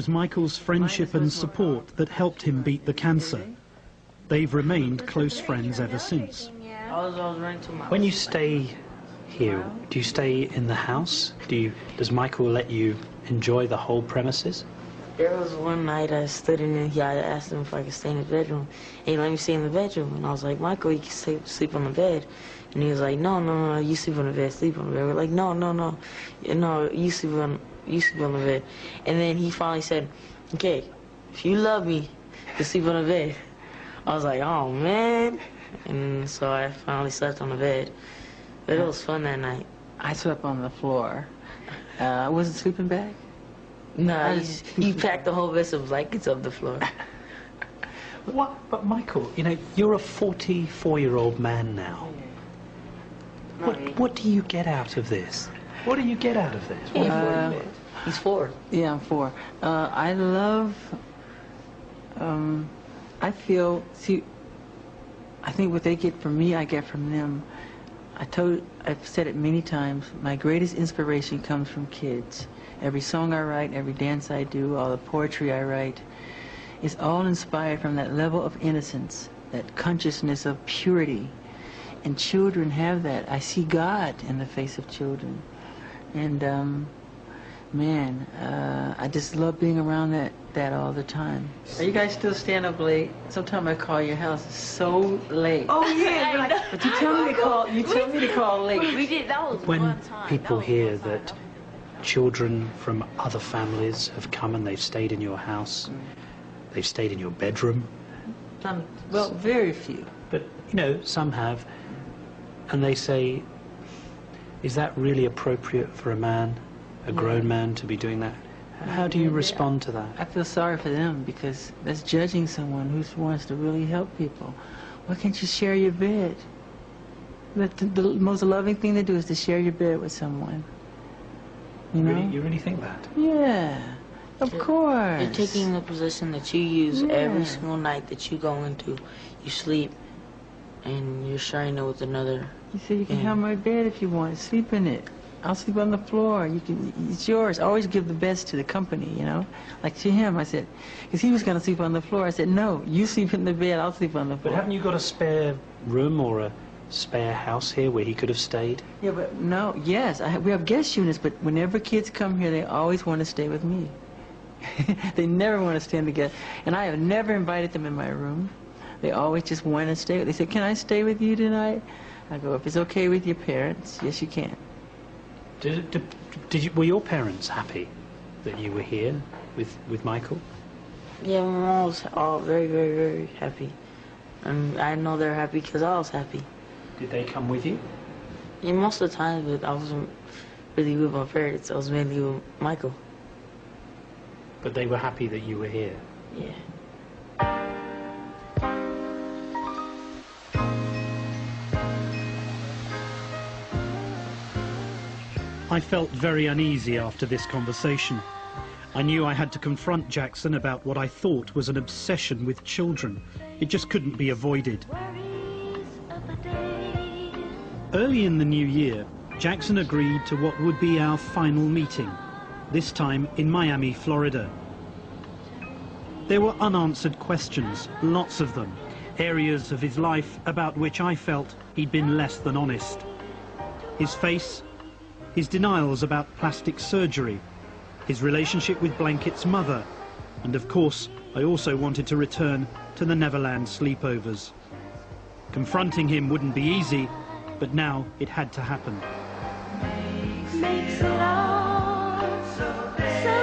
was Michael's friendship and support that helped him beat the cancer. They've remained close friends ever since. When you stay here, do you stay in the house? Does Michael let you enjoy the whole premises? There was one night I stood in here, I asked him if I could stay in his bedroom. And he let me stay in the bedroom. And I was like, Michael, you can sleep on the bed. And he was like, no, you sleep on the bed, sleep on the bed. We're like, no, you sleep on the bed. And then he finally said, okay, if you love me, you sleep on the bed. I was like, oh, man. And so I finally slept on the bed. But it was fun that night. I slept on the floor. I wasn't sleeping bag? No, he packed the whole vest of blankets up the floor. What? But Michael, you know, you're a 44-year-old man now. What do you get out of this? What do you get out of this? He's 4. Yeah, I'm 4. I love, I feel, see, I think what they get from me, I get from them. I've said it many times, my greatest inspiration comes from kids. Every song I write, every dance I do, all the poetry I write, is all inspired from that level of innocence, that consciousness of purity. And children have that. I see God in the face of children. And, man, I just love being around that all the time. Are you guys still staying up late? Sometimes I call your house so late. Oh, yeah. But you tell me to call late. We did, that was When one time. people hear that children from other families have come and they've stayed in your house, they've stayed in your bedroom. Well, very few. But, you know, some have. And they say, is that really appropriate for a man, a grown man, to be doing that? How do you respond to that? I feel sorry for them because that's judging someone who wants to really help people. Why can't you share your bed? The most loving thing to do is to share your bed with someone. You know? You really think that? Yeah, of course. You're taking the position that you use every single night that you go into. You sleep, and you're sharing it with another. You said you can have my bed if you want. Sleep in it. I'll sleep on the floor. You can. It's yours. Always give the best to the company, you know? Like to him, I said, because he was going to sleep on the floor. I said, no, you sleep in the bed, I'll sleep on the floor. But haven't you got a spare room or a spare house here where he could have stayed? Yeah, but no, yes, we have guest units, but whenever kids come here, they always want to stay with me. They never want to stay together. And I have never invited them in my room. They always just want to stay. They say, can I stay with you tonight? I go, if it's okay with your parents, yes, you can. Were your parents happy that you were here with Michael? Yeah, my mom was all very, very, very happy. And I know they're happy because I was happy. Did they come with you? Yeah, most of the time, but I wasn't really with my parents. I was mainly with Michael. But they were happy that you were here? Yeah. I felt very uneasy after this conversation. I knew I had to confront Jackson about what I thought was an obsession with children. It just couldn't be avoided. Early in the new year, Jackson agreed to what would be our final meeting, this time in Miami, Florida. There were unanswered questions, lots of them, areas of his life about which I felt he'd been less than honest. His face, his denials about plastic surgery, his relationship with Blanket's mother, and of course, I also wanted to return to the Neverland sleepovers. Confronting him wouldn't be easy, but now it had to happen. Makes it all so very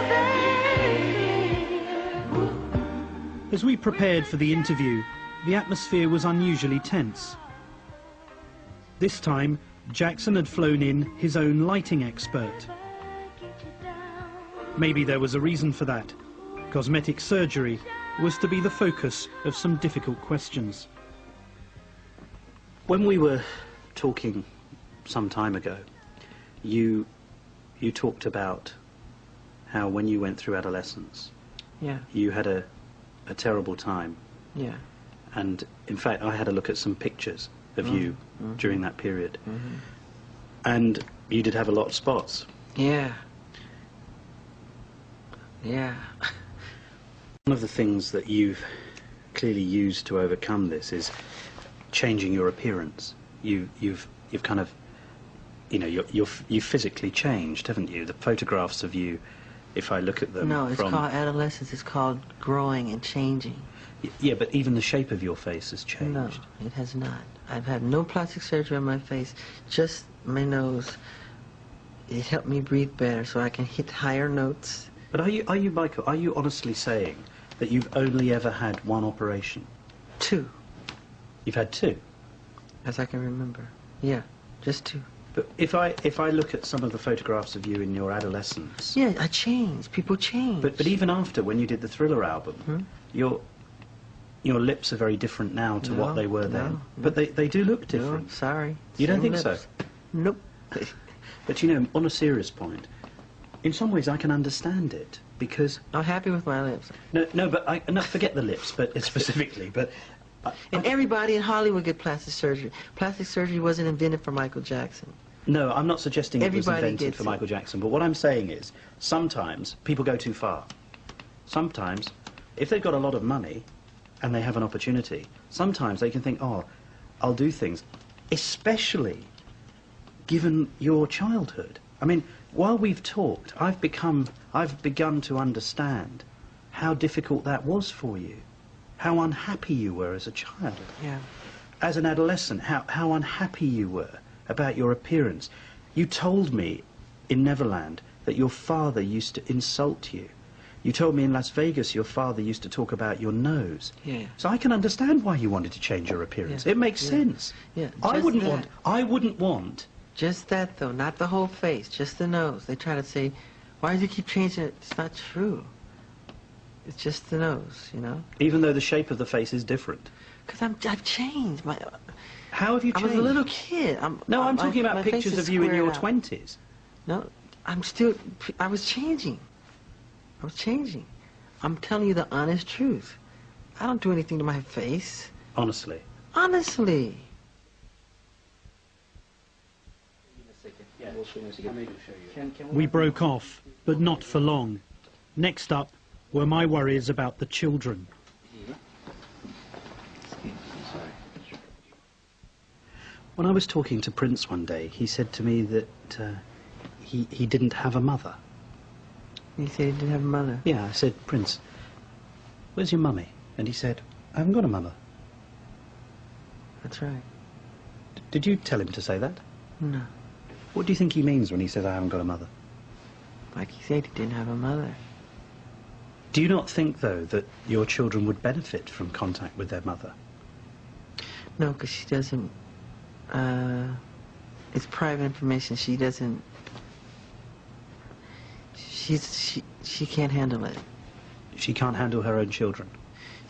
As we prepared for the interview, the atmosphere was unusually tense. This time, Jackson had flown in his own lighting expert. Maybe there was a reason for that. Cosmetic surgery was to be the focus of some difficult questions. When we were talking some time ago, you talked about how when you went through adolescence, you had a terrible time. Yeah. And in fact, I had a look at some pictures of you during that period. And you did have a lot of spots. Yeah. Yeah. One of the things that you've clearly used to overcome this is changing your appearance. You've kind of, you know, you've physically changed, haven't you? The photographs of you, if I look at them. No, it's called adolescence. It's called growing and changing. Yeah, but even the shape of your face has changed. No, it has not. I've had no plastic surgery on my face, just my nose. It helped me breathe better so I can hit higher notes. But are you, Michael, are you honestly saying that you've only ever had one operation? 2. You've had 2? As I can remember. Yeah, just 2. But if I look at some of the photographs of you in your adolescence... Yeah, I changed. People change. But even after, when you did the Thriller album, your lips are very different now to what they were then. But they do look different. No, sorry. You don't think lips. so? Nope. But you know, on a serious point, in some ways I can understand it, because... I'm happy with my lips. No, but no, forget the lips, but specifically, but... And everybody in Hollywood get plastic surgery. Plastic surgery wasn't invented for Michael Jackson. No, I'm not suggesting it was Everybody invented gets for it. Michael Jackson, but what I'm saying is, sometimes people go too far. Sometimes, if they've got a lot of money, and they have an opportunity, sometimes they can think, oh, I'll do things, especially given your childhood. I mean, while we've talked, I've begun to understand how difficult that was for you, how unhappy you were as a child. Yeah. As an adolescent, how unhappy you were about your appearance. You told me in Neverland that your father used to insult you. You told me in Las Vegas your father used to talk about your nose. Yeah. So I can understand why you wanted to change your appearance. Yeah. It makes sense. Yeah. I wouldn't want... Just that, though, not the whole face, just the nose. They try to say, why do you keep changing it? It's not true. It's just the nose, you know? Even though the shape of the face is different. Because I've changed. How have you changed? I was a little kid. I'm talking about pictures of you in your 20s. No, I was changing. I was changing. I'm telling you the honest truth. I don't do anything to my face. Honestly. Honestly. We broke off, but not for long. Next up were my worries about the children. When I was talking to Prince one day, he said to me that he didn't have a mother. He said he didn't have a mother? Yeah, I said, Prince, where's your mummy? And he said, I haven't got a mother. That's right. Did you tell him to say that? No. What do you think he means when he says I haven't got a mother? Like he said, he didn't have a mother. Do you not think, though, that your children would benefit from contact with their mother? No, because she doesn't... it's private information. She doesn't... She can't handle it. She can't handle her own children?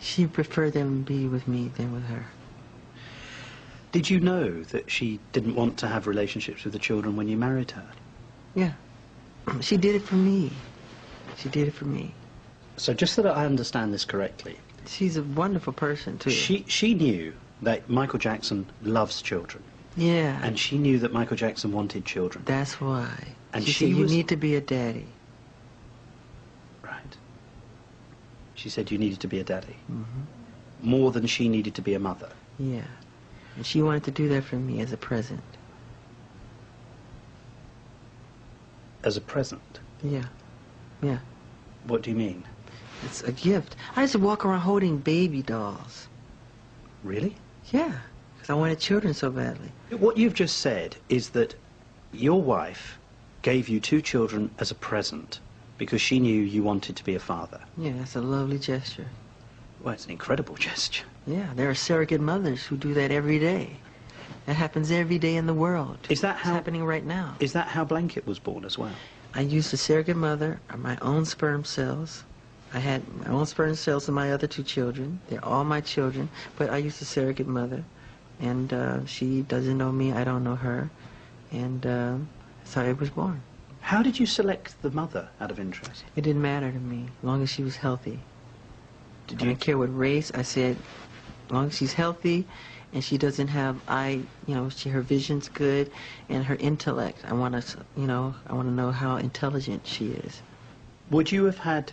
She preferred them to be with me than with her. Did you know that she didn't want to have relationships with the children when you married her? Yeah. She did it for me. She did it for me. So just so that I understand this correctly... She's a wonderful person, too. She knew that Michael Jackson loves children. Yeah. And she knew that Michael Jackson wanted children. That's why. And she said, you need to be a daddy. Right. She said you needed to be a daddy. Mm-hmm. More than she needed to be a mother. Yeah. And she wanted to do that for me as a present. As a present? Yeah. Yeah. What do you mean? It's a gift. I used to walk around holding baby dolls. Really? Yeah. Because I wanted children so badly. What you've just said is that your wife gave you 2 children as a present because she knew you wanted to be a father. Yeah, that's a lovely gesture. Well, it's an incredible gesture. Yeah, there are surrogate mothers who do that every day. That happens every day in the world. Is that it's how... happening right now. Is that how Blanket was born as well? I used a surrogate mother, or my own sperm cells. I had my own sperm cells and my other 2 children. They're all my children, but I used a surrogate mother. And she doesn't know me, I don't know her. And that's how it was born. How did you select the mother, out of interest? It didn't matter to me, as long as she was healthy. I didn't care what race. I said, as long as she's healthy and she doesn't have her vision's good and her intellect. I want to know how intelligent she is. Would you have had